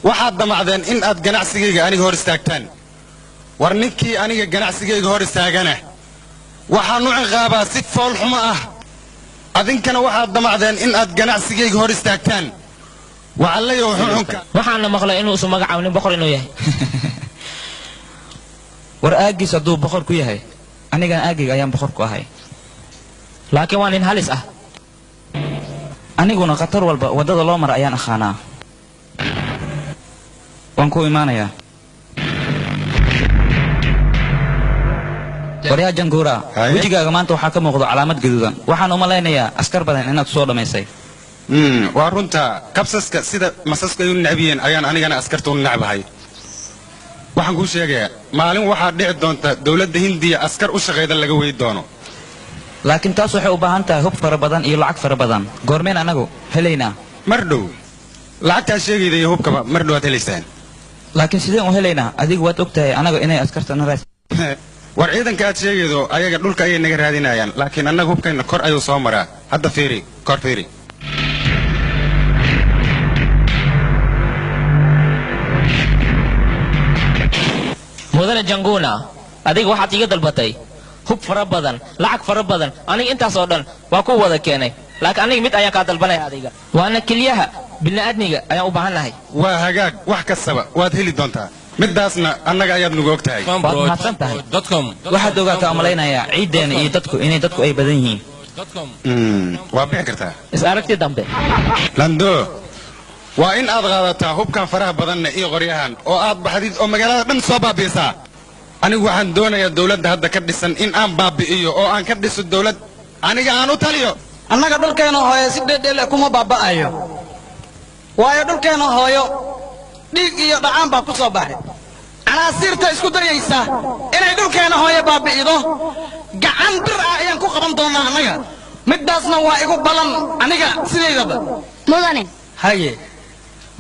waxaad damacdeen in aad ganacsigayga aniga hor istaagtaan war ninkii aniga ganacsigayga hor istaagana waxaan u ciqaabaa si fool xumo ah adinkana waxaad damacdeen in aad ganacsigayga hor istaagtaan waxaalayow xunxunka waxaana maqlay inuu isu magacaabnin boqor inuu yahay war aagiis hadduu boqor ku yahay anigan aagayga ayaan boqor ku ahay laakiin waa nin halis ah aniguna khatar walba waddada loo mara ayaan aqaanaa waan ku imaanayaa waryaa janguura wejigaaga maanta waxaa ka muuqdo calaamad gaduudan waxaan u malaynayaa askar badan inaad soo dhammaysay waa runta kabsaska sida masaska ay u necbiyeen ayaan anigana askarta u necbahay waxaan kuu sheegayaa maalin waxaa dhici doonta dowladda hindiya askar u shaqayda laga wey doono laakiin taas waxay u baahan tahay hub fara badan iyo lacag fara badan goormeen annagu helaynaa mar dhow lacagtaa sheegayda iyo hubkaba mar dhow aad helaysaan laakiin sideen u helaynaa adigu waad og tahay anaga inay askartana raas war ciidanka aad sheegaydo ayaga dhulka ayay naga raadinayaan laakiin annaga hubkayna kor ayuu soo maraa hadda fiiri kor fiiri mudane janguna adiga waxaad iga dalbatay hub fara badan lacag fara badan aniga intaas oo dhan waa ku wada keenay laakiin aniga mid ayaan kaa dalbanaya adiga waana keliyaha bini'aadmiga ayaan u baahannahay waa hagaag wax kastaba waad heli doontaa middaasna annaga ayaad nugu og tahay waad mahadsan tahay waxaad ogaataa malaynayaa ciiddeena iyo dadku inay dadku ay badan yihiin waa bixi kartaa is aragti dambe lando waa in aad qaadataa hubkan faraha badanna iyo qoryahan oo aad baxdid oo magaalada dhan soo baabi'isaa anigu waxaan doonayaa dowladda hadda ka dhisan in aan baabi'iyo oo aan ka dhiso dowlad aniga aan u taliyo annaga dhulkeena hooyo si dhedhele kuma baaba'ayo waayo dhulkeena hooyo dhiig iyo dhacaan baa ku soo baxay canaasiirta isku dayaysa inay dhulkeena hooyo baabi'ido gacan bir ah ayaan ku qaban doonaa annaga middaasna waa igu balan aniga sidaydaba mudane haye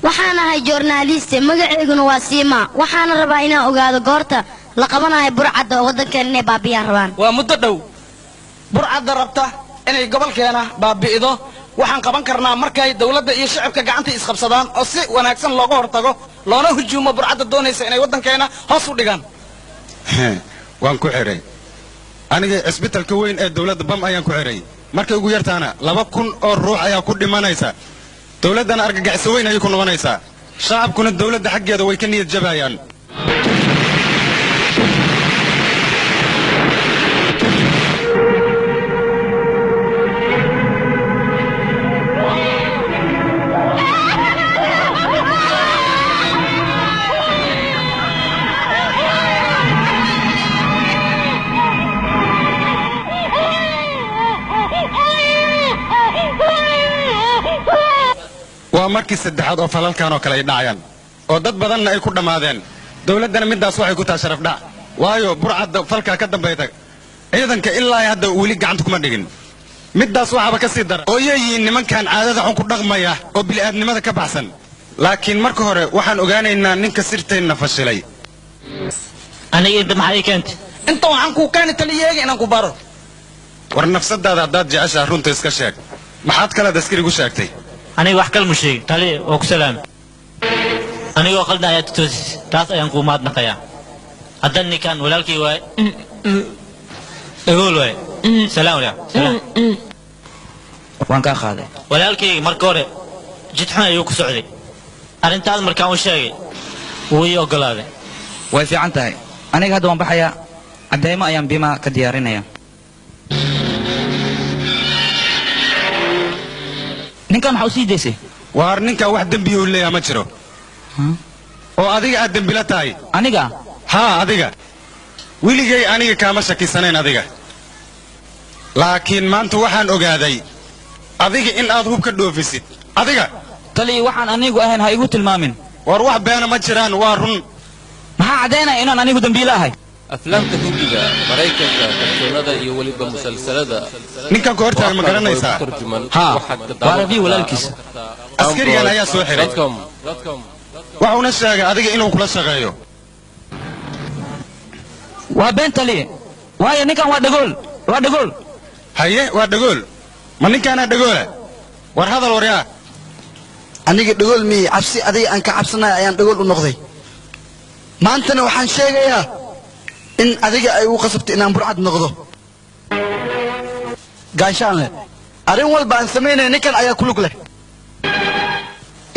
waxaan ahay joornaaliste magaceyguna waa siima waxaana rabaa inaan ogaado goorta la qabanayo burcadda oo waddankeena inay baabiyaan rabaan waa muddo dhow burcadda rabta inay gobolkeena baabi'ido waxaan qaban karnaa markay dawladda iyo shacabka gacanta isqabsadaan oo si wanaagsan looga hortago loona hujuumo burcadda doonaysa inay waddankeena hoos u dhigaan waan ku xiray aniga cisbitalka weyn ee dowladda bam ayaan ku xiray markay ugu yartaana 2,000 oo ruux ayaa ku dhimanaysa dowladdana argagaxiso weyn ayay ku noqonaysaa shacabkuna dowladda xaggeeda way ka niyad jabayaan waa markii saddexaad oo falalkan oo kale ay dhacayaan oo dad badanna ay ku dhammaadeen dowladdana middaas waxay ku tahay sharaf dhac waayo burcadda falkaa ka dambayta ciidanka ilaa hadda weli gacanta kuma dhigin middaas waxaaba ka sii dara oo yeeyihiin nimankan caadada xun ku dhaqmaya oo bili'aadnimada ka baxsan laakiin marka hore waxaan ogaanaynaa ninka sirteenna fashilay aniga inta maxay keentay inta waxaan kuu keeni taliyeega inaan ku baro war nafsadaada haddaad jeceshaha runta iska sheeg maxaad kalead askarigu sheegtay aniga wax kale ma sheegin tali oo ku salaam anigoo qaldan ayaa tutoosis taas ayaan kuu mahadnaqayaa haddan ninkan walaalkii waay dhagool waay salaam salaam waan kaa qaaday walaalkayga marka hore jid xun ayuu ku socday arrintaas markaan u sheegay wuu ii oggolaaday way fiican tahay aniga hadda waan baxayaa cadeymo ayaan biimaa ka diyaarinaya ninkan maxaa u sii daysay waar ninkan wax dembiya u leeyaha ma jiro oo adiga aad dembila tahay aniga haa adiga weligay aniga kaama shakisanayn adiga laakiin maanta waxaan ogaaday adiga in aad hub ka dhoofisid adiga tali waxaan anigu ahayn ha igu tilmaamin war wax beena ma jiraan waa run maxaa caddaynaya inaan anigu dembiile ahay aflaamta hindiga maraykanka kartoonada iyo weliba musalsalada ninkan ka hortaaga ma garanaysaa haa waa rabii walaalkiisa askarigan ayaa soo xiray waxuuna sheegay adiga inuu kula shaqeeyo waa been tali waayo ninkan waa dhagool waa dhagool haye waa dhagool ma ninkaanaa dhagoola war hadal waryaa aniga dhagool miyey cabsi adiga aan ka cabsanay ayaan dhagool u noqday maantana waxaan sheegayaa in adiga ay u qasabto inaan burcad noqdo gaashaanle arrin walba aan samaynaya ninkan ayaa ku lug leh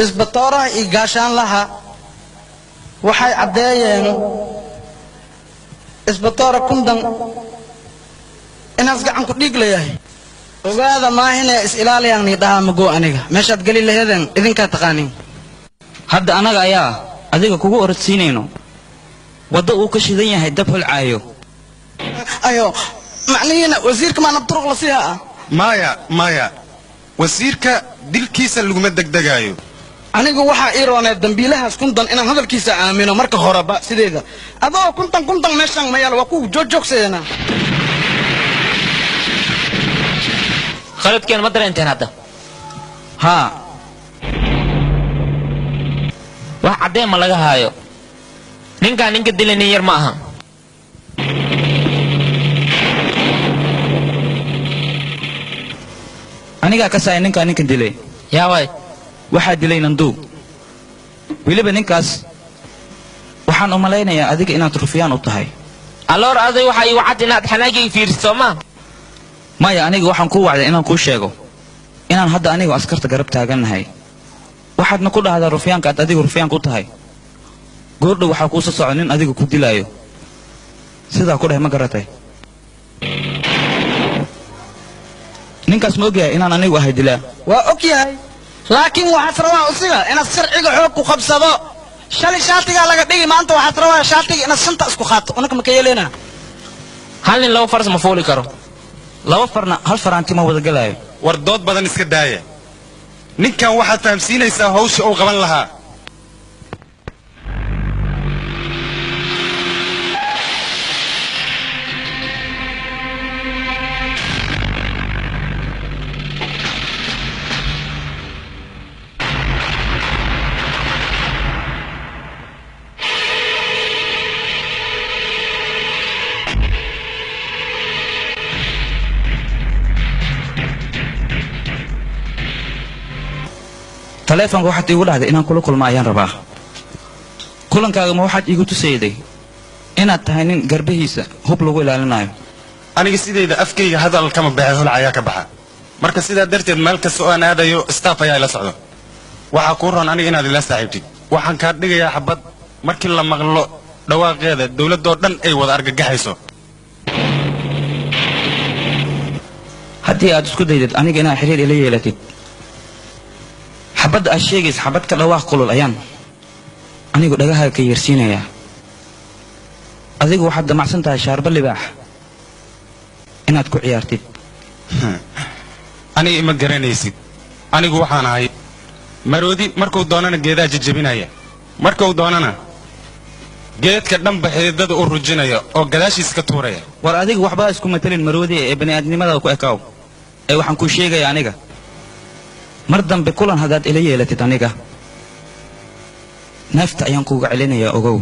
isbatooraha iyo gaashaanlaha waxay caddeeyeen isbatoora kundan inaas gacan ku dhiig leeyahay ogaada maahine is ilaaliyaan ni dhaha mago aniga meeshaad geli laheedeen idinkaa taqaanin hadda anaga ayaa adiga kugu orodsiinayno waddo uu ka shidan yahay dab holcaayo ayo macnihiina wasiirka maa nabturuq la siihaa maya wasiirka dilkiisa laguma degdegaayo anigu waxaa ii rooneed dambiilahaas kuntan inaan hadalkiisa aamino marka horeba sideeda adoo kuntan meeshaan mayaal waa ku joogjoogsadeena khaladkeen ma dareenteen hadda haa wax caddeen ma laga haayo ninkaan ninka dilay nin yar ma aha anigaa ka saaya ninkaa ninka dilay yaa waay waxaa dilay nanduu weliba ninkaas waxaan u malaynayaa adiga inaad rufyaan u tahay alloor aday waxaa iigu cad inaad xanaagayga fiiriso soo maa maya aniga waxaan kuu wacday inaan kuu sheego inaan hadda anigu askarta garab taagannahay waxaadna ku dhahdaa rufyaanka aad adigu rufyaanka u tahay goordhow waxaa kuusa soco nin adiga ku dilaayo sidaa ku dheh ma garatay ninkaas ma ogyahay inaan anigu ahay dilaa waa og yahay laakiin waxaad rabaa usiga inaad sharciga xoog ku qabsado shalay shaatigaa laga dhigi maanta waxaad rabaa shaatiga inaad shanta isku qaato unaka maka yeelena hal nin 2 faras ma fuuli karo 2 farna hal faraanti ma wada galaayo war dood badan iska daaya ninkan waxaad fahamsiinaysaa hawsha uu qaban lahaa taleefanka waxaad iigu dhahday inaan kula kulmo ayaan rabaa kulankaaga ma waxaad iigu tusayday inaad tahay nin garbahiisa hub lagu ilaalinayo aniga sidayda afkayga hadal kama baxay hol ayaa ka baxa marka sidaa darteed meel kasta oo aan aadayo staff ayaa ila socdo waxaa kuu roon aniga inaad ila saaxiibtid waxaan kaa dhigayaa xabad markii la maqlo dhawaaqeeda dawladoo dhan ay wada argagaxayso haddii aad isku daydid aniga inaad xiriir ila yeelatid xabadda aad sheegaysa xabad ka dhawaaq kulul ayaan anigu dhagahaaga ka yeersiinayaa adigu waxaad damacsan tahay shaarba libaax inaad ku ciyaartid aniga ima garanaysid anigu waxaan ahay maroodi markuu doonana geedaha jajabinaya markuu doonana geedka dhanba xididada u rujinaya oo gadaashiis ka tuuraya war adigu waxbaa isku matelin maroodi ee bani'aadnimada ku ekaaw ee waxaan kuu sheegayaa aniga mar dambe kulan haddaad ila yeelatid aniga neefta ayaan kuuga celinayaa ogow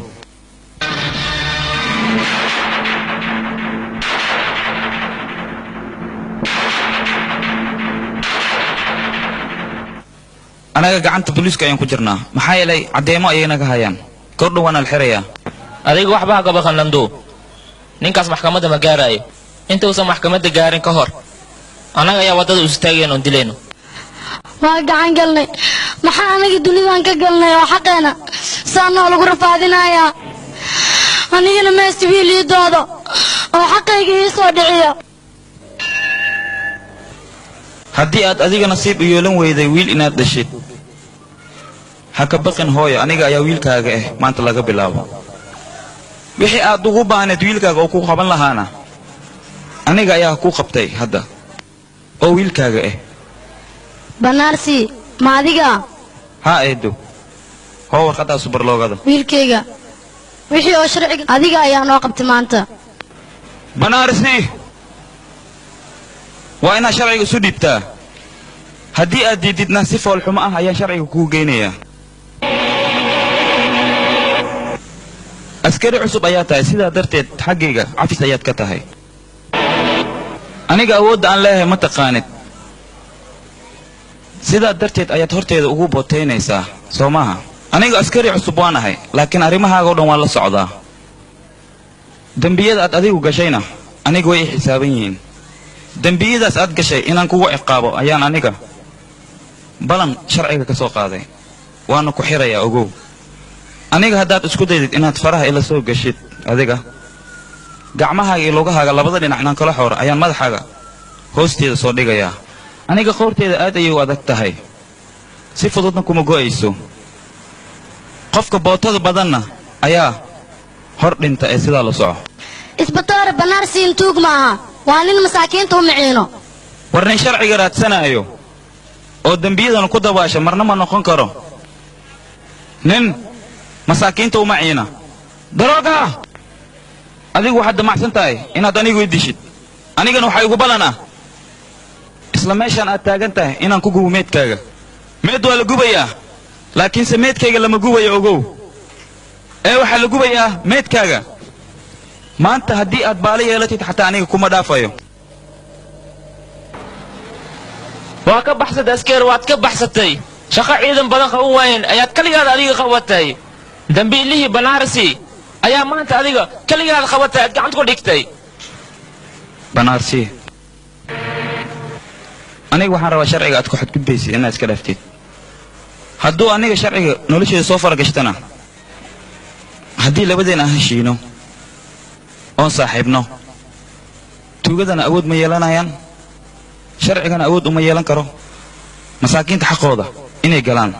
anaga gacanta booliiska ayaan ku jirnaa maxaa yeelay caddeemo ayay naga hayaan kordhow waana la xirayaa adiga waxba ha gabaqan nanduu ninkaas maxkamadda ma gaaraayo intuusan maxkamadda gaarin ka hor annaga ayaa waddada u istaageen oon dilayno waa gacan galnay maxaa aniga dunidaan ka galnay oo xaqeena saa noo lagu rafaadinayaa anigana meesti wiil ii doodo oo xaqayga ii soo dhiciyo haddii aad adiga nasiib u yeelan weyday wiil inaad dhashid ha ka baqin hooyo aniga ayaa wiilkaaga ah maanta laga bilaabo wixii aad ugu baaneed wiilkaaga oo ku qaban lahaana aniga ayaa ku qabtay hadda oo wiilkaaga ah banaarsi ma adiga haa eedo hoo warqaddaa subarloogada wiilkayga wixii oo sharciga adiga ayaa noo qabtay maanta banaarsi waa inaad sharciga isu dhiibtaa haddii aad diididna si foolxumo ah ayaan sharciga kugu geynayaa askari cusub ayaa tahay sidaa darteed xaggayga cafis ayaad ka tahay aniga awoodda aan leeyahay ma taqaanid sidaa darteed ayaad horteeda ugu bootaynaysaa soo maaha aniga askari cusub waan ahay laakiin arrimahaaga oo dhan waan la socdaa dembiyada aad adigu gashayna aniga way i xisaaban yihiin dembiyadaas aad gashay inaan kugu ciqaabo ayaan aniga balan sharciga ka soo qaaday waana ku xirayaa ogow aniga haddaad isku daydid inaad faraha ila soo gashid adiga gacmahaaga iyo lugahaaga labada dhinac inaan kala xoor ayaan madaxaaga hoosteeda soo dhigayaa aniga qoorteeda aad ayay u adag tahay si fududna kuma go'ayso qofka bootada badanna ayaa hor dhinta ee sidaa la soco isbatoore banaarsiin tuug maaha waa nin masaakiinta u miciino war nin sharciga raadsanaayo oo dembiyadana ku dabaasha marna ma noqon karo nin masaakiinta uma ciina darooga adigu waxaad damacsan tahay inaad anigu i dishid anigana waxaa igu balan ah isla meeshaan aad taagan tahay inaan ku gubo meedkaaga meed waa la gubayaa laakiinse meedkayga lama gubayo ogow ee waxaa la gubayaa meedkaaga maanta haddii aad baali yeelatid xataa aniga kuma dhaafayo waa ka baxsatay askeer waad ka baxsatay shaqo ciidan badan qaban waayeen ayaad kaligaad adiga qabatay dambiilihii banaarsi ayaa maanta adiga kaligaad qabatay aad gacanta ku dhigtay banaarsi aniga waxaan rabaa sharciga aad ku xadgudbaysid inaad iska dhaaftid hadduu aniga sharciga nolosheeda soo faragashtana haddii labadeen aan heshiino oon saaxiibno tuugadana awood ma yeelanayaan sharcigana awood uma yeelan karo masaakiinta xaqooda inay galaan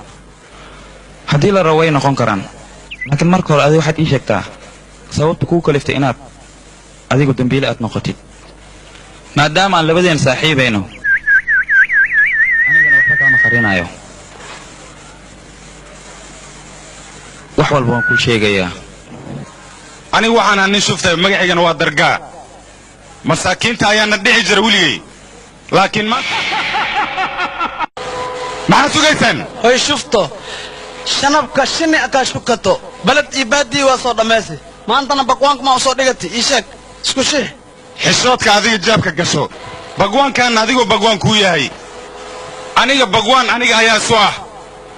haddii la rabo way noqon karaan laakiin marka hore adiga waxaad ii sheegtaa sababta kuu kaliftay inaad adigu dembiile aad noqotid maadaama aan labadeen saaxiibayno anigana waxba kaama qarinayo wax walba waan kuu sheegayaa anigu waxaan ahaa nin shuftay magaciigana waa dargaa masaakiinta ayaana dhici jira weligay laakiin maxaad sugaysaan hoy shufto shanabka shini akaa shukato baled iyo baadii waa soo dhammaysi maantana bagwaanka maa u soo dhigati ii sheeg isku shih xishoodka adiga jaabka gasho bagwaankaanna adigoo bagwaan kuu yahay aniga bagwaan aniga ayaa isu ah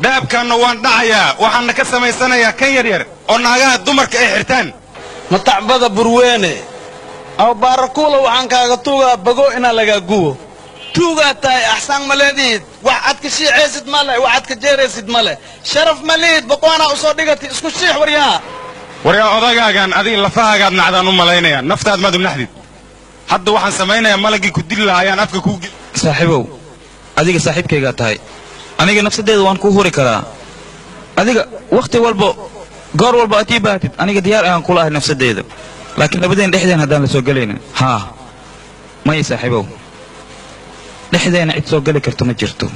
dhaabkaanna waan dhacayaa waxaanna ka samaysanayaa kan yaryar oo naagaha dumarka ay xirtaan matacbada burweene aw baarakuula waxaan kaaga tuugaa bago inaa lagaa gubo tuugaa tahay axsaan ma leediid wax aad ka shiicaysid ma leh wax aad ka jeeraysid ma leh sharaf ma liid bagwaanaa u soo dhigati isku shiix waryaa odagaagaan adiga lafahaagaad nacdaan u malaynayaa naftaad maad u naxdid hadda waxaan samaynayaa malagii ku dili lahaa ayaan afka kuu saaxiibow adiga saaxiibkaygaa tahay aniga nafsadeeda waan kuu huri karaa adiga wakhti walba goor walba aad ii baahatid aniga diyaar ayaan kula ahay nafsadeeda laakiin labadeen dhexdeen haddaan la soo gelaynin haa maya saaxiibow dhexdeena cid soo geli karto ma jirto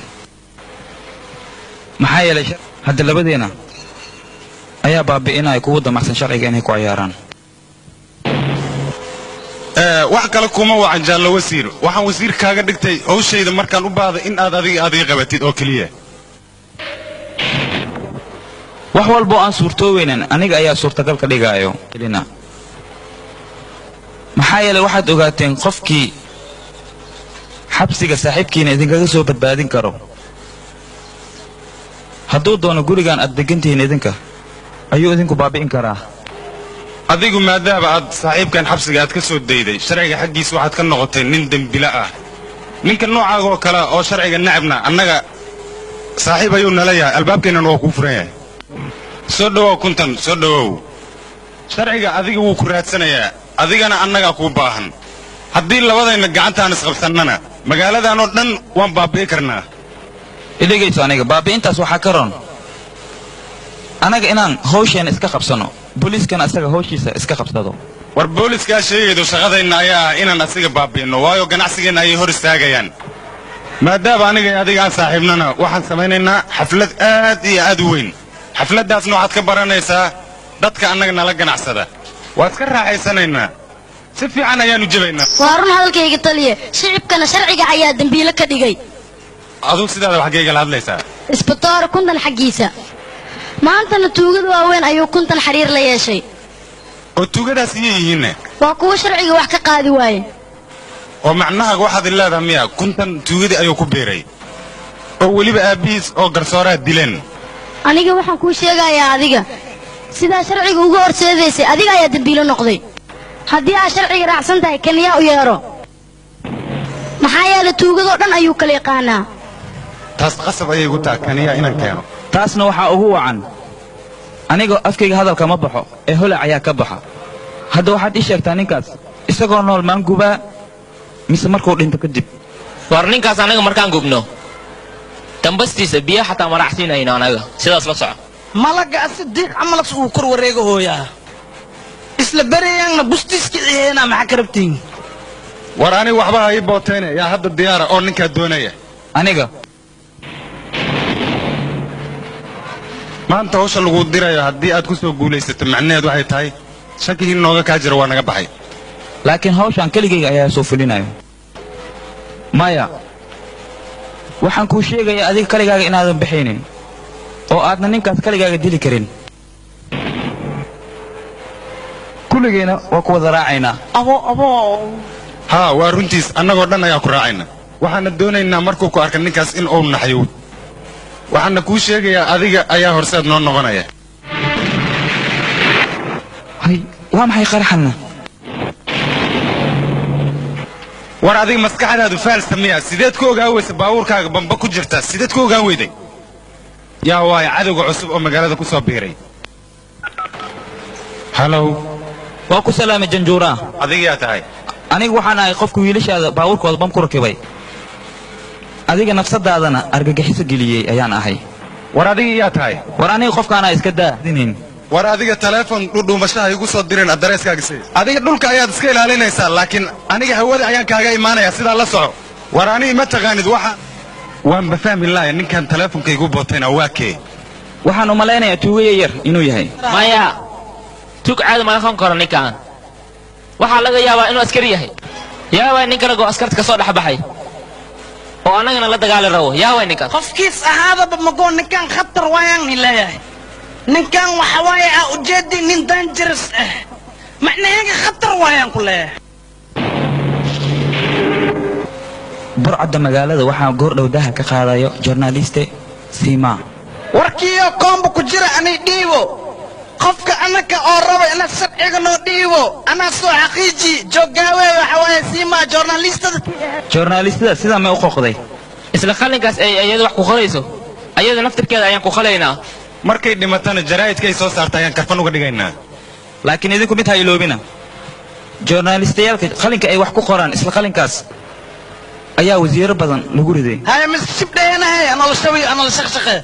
maxaa yeelay hadda labadeena ayaa baabi'inaya kuwa damacsan sharciga inay ku ciyaaraan wax kale kuma wacan jaallo wasiir waxaan wasiir kaaga dhigtay hawshayda markaan u baahday in aad adiga qabatid oo keliya wax walboo aan suurtooweynan aniga ayaa suurtagal ka dhigaayo elina maxaa yeelay waxaad ogaateen qofkii xabsiga saaxiibkiina idinkaga soo badbaadin karo hadduu doono gurigaan aad degantihiin idinka ayuu idinku baabi'in karaa adigu maadaama aad saaxiibkan xabsiga aad ka soo dayday sharciga xaggiisa waxaad ka noqotay nin dembila ah ninka noocaaga oo kale oo sharciga nacabna annaga saaxiib ayuu nala yahay albaabkeennana waa kuu furan yahay soo dhowow kuntan soo dhowow sharciga adiga wuu ku raadsanayaa adigana annagaa kuu baahan haddii labadayna gacantaan isqabsannana magaaladan oo dhan waan baabi'i karnaa idhegayso aniga baabi'intaas waxaa ka ron annaga inaan hawsheena iska qabsanno booliiskana asaga hawshiisa iska qabsado war booliskaa sheegaydo shaqadayna ayaa ah inaan asiga baabi'inno waayo ganacsigeenna ayay hor istaagayaan maadaama aniga iyo adiga aan saaxiibnana waxaan samaynaynaa xaflad aad iyo aad u weyn xafladdaasna waxaad ka baranaysaa dadka annaga nala ganacsada waa iska raaxaysanaynaa si fiican ayaanu jebaynaa waa run hadalkayga taliye shicibkana sharciga ayaa dembiile ka dhigay aduu sidaada waxgeygala hadlaysaa isbatoore kuntan xaggiisa maantana tuugada waaweyn ayuu kuntan xiriir la yeeshay oo tuugadaas iyay yihiinne waa kuwa sharciga wax ka qaadi waaye oo macnahaaga waxaad leedaha miya kuntan tuugadii ayuu ku beeray oo weliba aabbihiis oo garsooraa dileen aniga waxaan kuu sheegayaa adiga sidaa sharciga uga horseedaysay adiga ayaa dembiilo noqday haddii aad sharciga raacsan tahay kaniyaa u yeedho maxaa yeelay tuugadoo dhan ayuu kala yaqaanaa taas qasab ayay igu tahay kaniyaa inaan keeno taasna waxaa ugu wacan anigoo afkayga hadalka ma baxo ee holac ayaa ka baxa hadda waxaad ii sheegtaa ninkaas isagoo nool maan gubaa mise markuu dhinto kadib war ninkaas anaga markaan gubno dambastiisa biyo xataa maracsiinayno anaga sidaas la soco malaga asi diiq camalas uu kor wareega hooyaa isla berayaanna bustiiska ciheena maxaa ka rabtiin war aniga waxba ha ii bootayne yaa hadda diyaara oo ninkaa doonaya aniga maanta hawsha lagu dirayo haddii aad ku soo guulaysato macnaheed waxay tahay shakigii nooga kaa jira waa naga baxay laakiin hawshaan keligayga ayaa soo fulinayo maya waxaan kuu sheegayaa adiga kaligaaga inaadan baxaynin oo aadna ninkaas kaligaaga dili karin kulligayna waa ku wada raacaynaa haa waa runtiis annagoo dhan ayaa ku raacayna waxaana doonaynaa markuu ku arka ninkaas in uu naxyo waxaana kuu sheegayaa adiga ayaa horseed noo noqonaya hay waa maxay qaraxanna war adiga maskaxdaadu faalsa miya sideed ku ogaan weysa baabuurkaaga bamba ku jirta sideed ku ogaan weyday yaa waayo cadowga cusub oo magaalada ku soo biiray halow waa ku salaamay janjuuraa adigayaa tahay aniga waxaan ahay qofka wiilashaada baabuurkooda bam ku rakibay adiga nafsadaadana argagixiso geliyey ayaan ahay war adiga yaa tahay war aniga qofkaanaa iska daadinin war adiga taleefon dhudhuumashaha igu soo direen addareyskaaga sii adiga dhulka ayaad iska ilaalinaysaa laakiin aniga hawada ayaan kaaga imaanayaa sidaa la soco war aniga ma taqaanid waanba fahmi laaya ninkan taleefonka igu bootayna waa kee waxaan u malaynayaa tuugaya yar inuu yahay maya tug caadi ma noqon karo ninkaan waxaa laga yaabaa inuu askari yahay yaaway nin kale goo askarta ka soo dhex baxay oo annagana la dagaali rabo yaaway ninkaan qofkiis ahaadaba magoo ninkaan khatar waayaan ni leeyahay ninkaan waxa waaye aa ujeedii nin dangerous ah macnaheega khatar waayaan ku leeyahay burcadda magaalada waxaa goordhow daha ka qaadayo journaliste Sima warkiyo koomba ku jira anay dhiibo qofka anaka oo rabo ina sharciga noo dhiibo ana soo xaqiiji joogaawe waxa waaye Sima journalistada sida ma u qoqday isla qalinkaas ay ayada wax ku qorayso ayada naftirkeeda ayaan ku qalaynaa markay dhimatana jaraa'idkay soo saarta ayaan karfan uga dhigaynaa laakiin idinku mid ha iloobina journalistayaalka qalinka ay wax ku qoraan isla qalinkaas ayaa wasiiro badan lagu riday haya mis shibdheena ana la shawi ana la shaqshaqe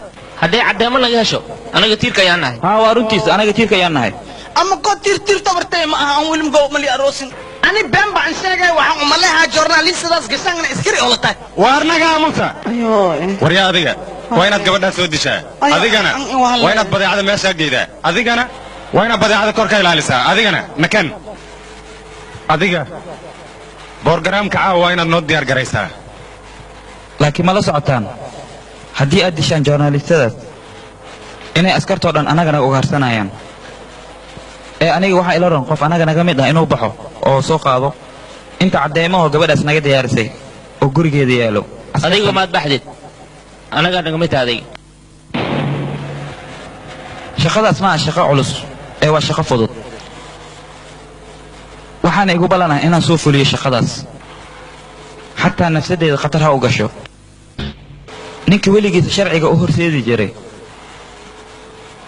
haddii caddeemo laga hesho anaga tiirka ayaan nahay haa waa runtiisa anaga tiirka ayaan nahay ama ko tiir tabartay ma aha aan wilim go mali aroosin ani been baan sheegay waxaan u maleeyaa journalistadaas gashaangna iskari oo la tahay waarnaga amusa war yaa adiga waa inaad gabadhaa soo dishaa adigana waa inaad badeecada meeshaa geydaa adigana waa inaad badeecada kor ka ilaalisaa adigana nakan adiga borogaraamka caawa waa inaad noo diyaar garaysaa laakiin ma la socotaan haddii aad dishaan journalistadaas inay askartoo dhan annagana ugaarsanayaan ee aniga waxaa ila ron qof annaga naga mid ah inuu baxo oo soo qaado inta caddeemahoo gabadhaas naga diyaarisay oo gurigeeda yaalo adiga maad baxdid annagaa naga mid taha adiga shaqadaas ma aha shaqo culus ee waa shaqo fudud waxaana igu ballanahay inaan soo fuliyo shaqadaas xataa nafsaddeeda khatar ha u gasho ninka weligiisa sharciga u horseedi jiray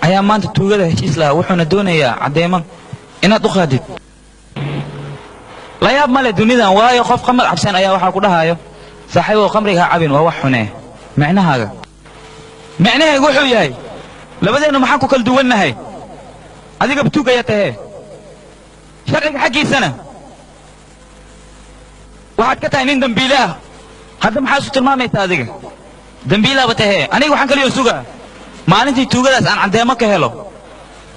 ayaa maanta tuugada heshiis lahaa wuxuuna doonayaa caddeemo inaad u qaadid la yaab male dunidan waayo qof qamar cabsan ayaa waxaa ku dhahayo saaxiibow qamriga ha cabin waa wax xunee micnahaygu wuxuu yahay labadeennu maxaan ku kala duwannahay adiga batuug ayaa tahee sharciga xaggiisana waxaad ka tahay nin dambiile ah hadda maxaa isu tilmaamaysaa adiga dambiilaaba tahee aniga waxaan kaliyo sugaa maalintii tuugadaas aan caddeemo ka helo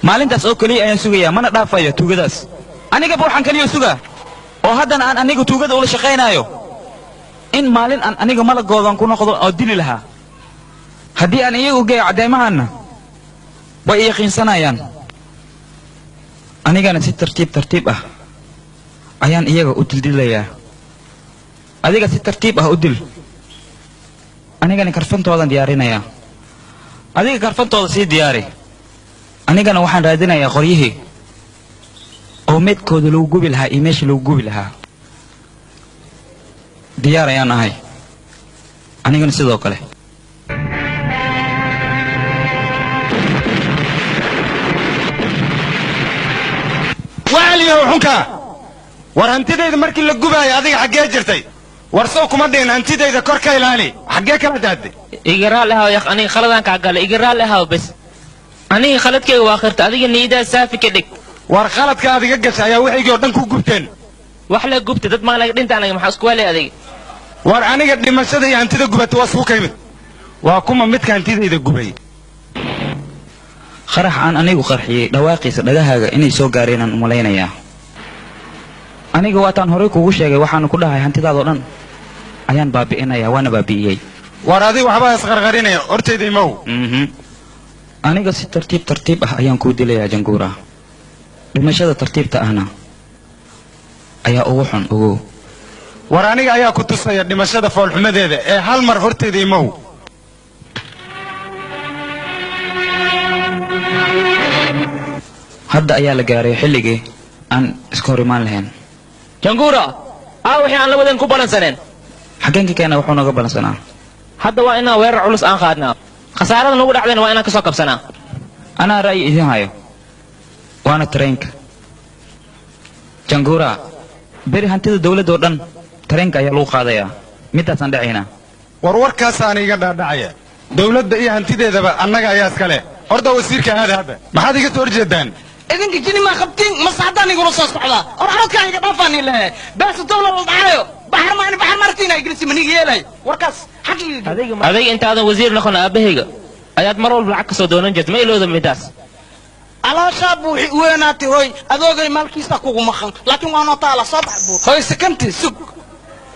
maalintaas oo keliya ayaan sugayaa mana dhaafayo tuugadaas anigaba waxaan kaliyo sugaa oo haddana aan aniga tuugada ula shaqaynaayo in maalin aan aniga malagoodan ku noqdo oo dili lahaa haddii aan iyagu geeyo caddeemahanna way i yaqiinsanayaan anigana si tartiib ah ayaan iyaga u dildilayaa adiga si tartiib ah u dil anigana karfantoodan diyaarinayaa adiga karfantooda sii diyaari anigana waxaan raadinayaa qoryihii oo meedkooda lagu gubi lahaa iyo meesha lagu gubi lahaa diyaar ayaan ahay anigana sidoo kale wacaliyow xunka war hantidayda markii la gubaayo adiga xaggee jirtay war sow kuma dhihin hantidayda kor ka ilaali xaggee kala daadday igaraal ahaw yak aniga khaladan kaa gala igaraal ahaw bes aniga khaladkayga waa khirta adiga niidaa saafi ka dhig war khaladka adiga gashay ayaa waxaygii oo dhan ku gubteen wax la gubta dad maa laga dhinta aniga maxaa isku waalay adiga war aniga dhimashada iyo hantida gubata waa isku kaymid waa kuma midka hantidayda gubay qarax aan anigu qarxiyey dhawaaqiisa dhagahaaga inay soo gaareenaan umalaynayaa aniga waataan horey kuugu sheegay waxaanu ku dhahay hantidaadoo dhan ayaan baabi'inayaa waana baabi'iyey war adiga waxbaa isqarqarinaya hortayda imow aniga si tartiib ah ayaan kuu dilayaa janguura dhimashada tartiibta ahna ayaa ugu xun ogow war aniga ayaa ku tusaya dhimashada foolxumadeeda ee hal mar hortayda imow hadda ayaa la gaaray xilligii aan iska hor imaan lahayn janguura wixii aan labadan ku balansaneen xaggeen ka keena wuxuu naga balansanaa hadda waa inaan weerar culus aan qaadnaa khasaarada nagu dhacdayna waa inaan ka soo kabsanaa anaa ra'yi idiin hayo waana tareenka janguura beri hantida dawladda oo dhan tareenka ayaa lagu qaadayaa midaasaan dhacaynaa war warkaasaana iga dhaadhacaya dawladda iyo hantideedaba annaga ayaa iska leh horta wasiirka aada hadda maxaad iga soo horjeedaan idinka jini ma qabtiin mase haddaan igula soo socdaa or codkaan iga dhaafaani lehe beesa dawla la dhacayo baxar martiina igrisi maniga yeelay warkaas xaqiiga adiga intaadan wasiir noqon aabahayga ayaad mar walba lacag ka soo doonan jirta ma ilooda midaas alaashaa buuxi weenaati hoy adoogay maalkiisa kugu maqan laakiin waa noo taala soo bax buur hoy sekanti sug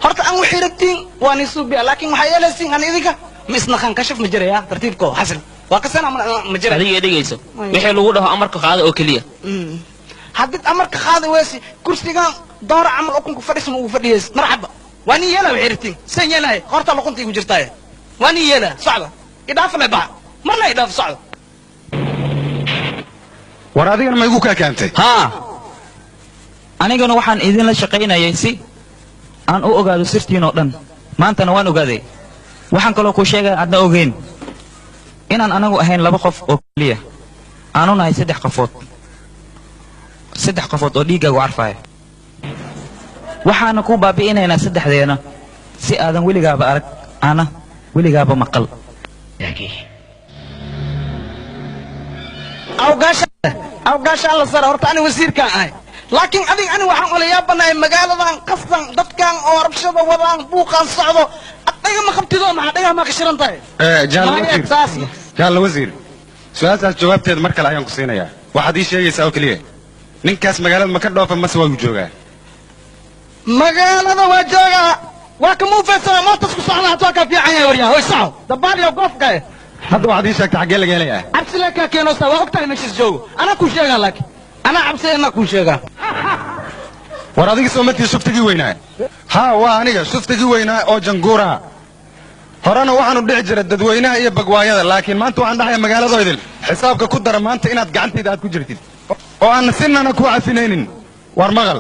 horta aan wixii rabtiin waa ni suubiya laakiin waxaa yeelaysiin an idinka ma isnaqan kashaf ma jiraya tartiibko xasil waa kasana ma jira adiga dhegayso wixii lagu dhaho amarka qaada oo keliya haddii amarka qaada weysi kursigan doora camal ukunku fadhisan ugu fadhiyeys marxaba waa nin yeela waxay rabtiin san yeelahay horta luqunta igu jirtaaye waa nin yeela socda idhaaf le baxa marna idhaaf socda war adigana ma igu kaa kaantay haa anigana waxaan idinla shaqaynayay si aan u ogaado sirtiinoo dhan maantana waan ogaaday waxaan kaloo kuu sheegaya aadna ogeyn inaan anagu ahayn laba qof oo keliya aanu nahay saddex qofood oo dhiiggaagu carfaya waxaana ku baabi'inaynaa saddexdeena si aadan weligaaba arag ana weligaaba maqal awgaasha alla sare horta ani wasiirkaan ahay laakiin adiga ani waxaan ula yaabanahay magaaladan qasdan dadkan oo rabshada wadaan buuqaan socdo adiga ma qabtidoo maxaa dhagaha maa ka shiran tahay jaalla wasiir su-aashaas jawaabteeda mar kale ayaan ku siinayaa waxaad ii sheegaysaa oo keliya ninkaas magaalada ma ka dhoofa mase waa uu joogaa magaalada waa joogaa waa ka muufeysana mootas ku socda hataa kaa fiican yahay waryaa hoy soco dabaaliyo goofkae hadda waxaad ii sheegtay xaggee laga helayaa cabsile kaa keenoosa waa ogtahay meeshiis joogo anaa kuu sheegaa laakiin anaa cabsi anaa kuu sheegaa war adiga soo matii shuftigii weynaa haa waa aniga shuftigii weynaa oo janguura horena waxaanu dhici jira dadweynaha iyo bagwaayada laakiin maanta waxaan dhahayaa magaaladoydil xisaabka ku dara maanta inaad gacantayda aad ku jirtid oo aan sinana ku cafinaynin war maqal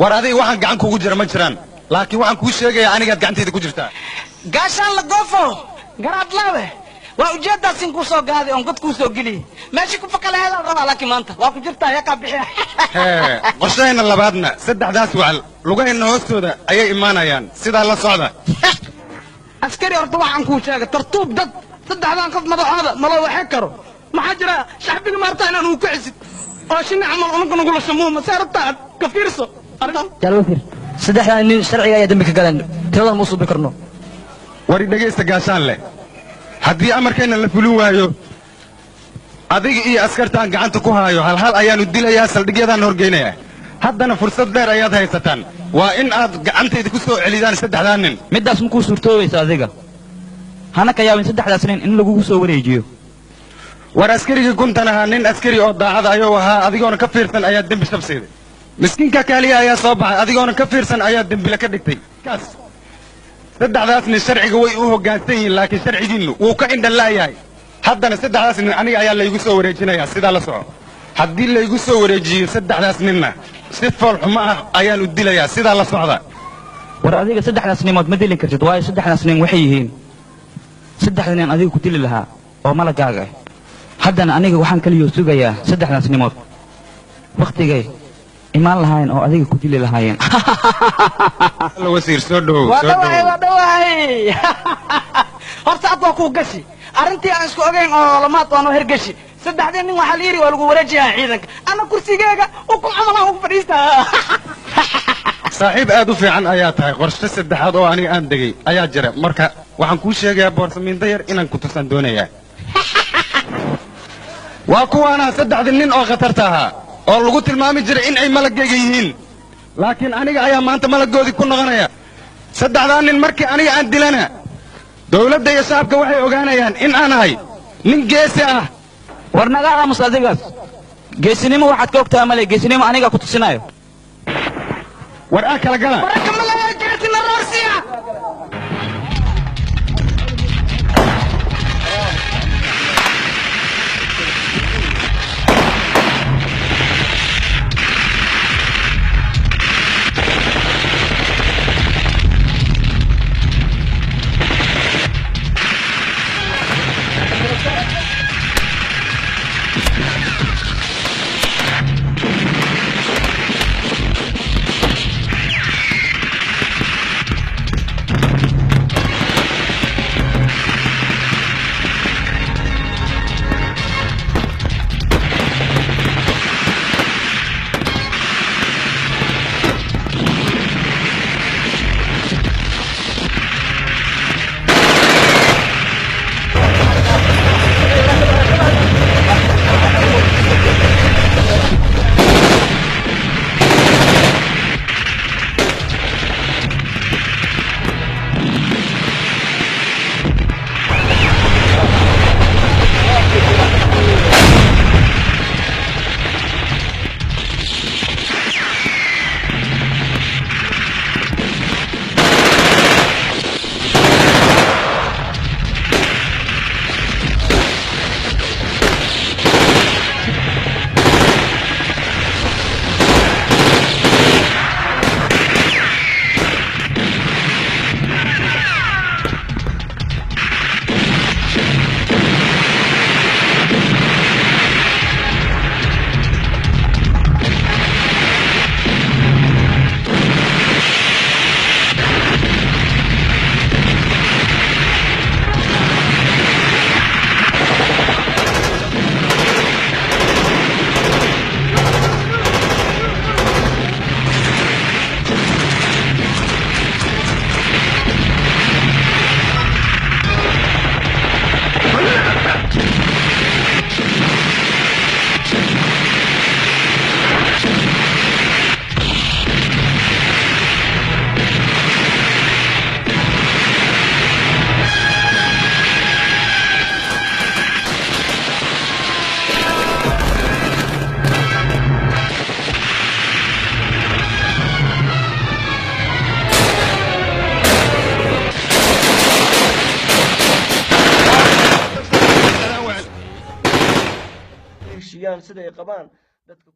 war adiga waxaan gacan kugu jira ma jiraan laakiin waxaan kuu sheegayaa anigaad gacantayda ku jirtaa gaashaan la goofo garaad laabe waa ujeedaasin kuu soo gaaday oon god kuu soo geliyey meeshii ku fakalaheedaan rabaa laakiin maanta waa ku jirtaa yakaa bixiya qorshahayna labaadna saddexdaas wacal lugahayna hoostooda ayay imaanayaan sidaa la socda askari horta waxaan kuu sheegay tartuub dad saddexdaan qof madaxooda malo waxay karo maxaa jira shacbiga maartaa inaan uu kacisid oo shini camal unanka nagula shamuuma see rabtaa aad ka fiirso jaalwasiir saddexdaan nin sharciga ayaa dembi ka galeen tiradan ma usuubi karno wari dhegaysta gaashaan leh haddii amarkayna la fulin waayo adiga iyo askartaan gacanta ku haayo halhal ayaanu dilayaa saldhigyadaan horgeynayaa haddana fursad dheer ayaad haysataan waa in aad gacantayda ku soo celidaan saddexdaa nin middaas makuu suurtoobaysa adiga hana ka yaabin saddexdaas nin in lagugu soo wareejiyo war askarigii guntan ahaa nin askari oo daacada ayuu ahaa adigoona ka fiirsan ayaa dembi shabsayday miskiinka kaaliya ayaa soo baxay adigoona ka fiirsan ayaa dembile ka dhigtay kaas saddexdaas nin sharciga way u hoggaansan yihiin laakiin sharcigiinnu wuu ka indhalaayahay haddana saddexdaas nin aniga ayaa laygu soo wareejinayaa sidaa la soco haddii laygu soo wareejiyo saddexdaas ninna si foolxumo ah ayaan u dilayaa sidaa la socda war adiga saddexdaas nimood ma dili kartid waayo saddexdaas nin waxay yihiin saddexda nin adiga ku dili lahaa oo malagaaga ah haddana aniga waxaan kaliyoo sugayaa saddexdaas nimood wakhtigay imaan lahaayeen oo adiga ku dili lahaayeen wasiir soo dhowow waa dhawahay horta ad waa kuu gashi arrintii aan isku ogeyn oo lamaad waan oo hergashi saddexdii nin waxaa la yidhi waa lagu wareejiyaa ciidanka ana kursigeega ukun camalaan ugu fadhiistaa saaxiib aad u fiican ayaa tahay qorshe saddexaad oo aniga aan degay ayaa jira marka waxaan kuu sheegayaa boorsamiinta yar inaan ku tusan doonayaa waa kuwaana saddexdii nin oo khatarta ahaa oo lagu tilmaami jiray in ay malagayga yihiin laakiin aniga ayaa maanta malaggoodii ku noqonaya saddexdaa nin markii aniga aan dilana dowladda iyo shacabka waxay ogaanayaan in aan ahay nin geesi ah war naga aamus adigaas geesinimo waxaad ka ogtahay male geesinimo aniga ku tusinayo war aa kala gala heshiiyaan sida ay qabaan dadka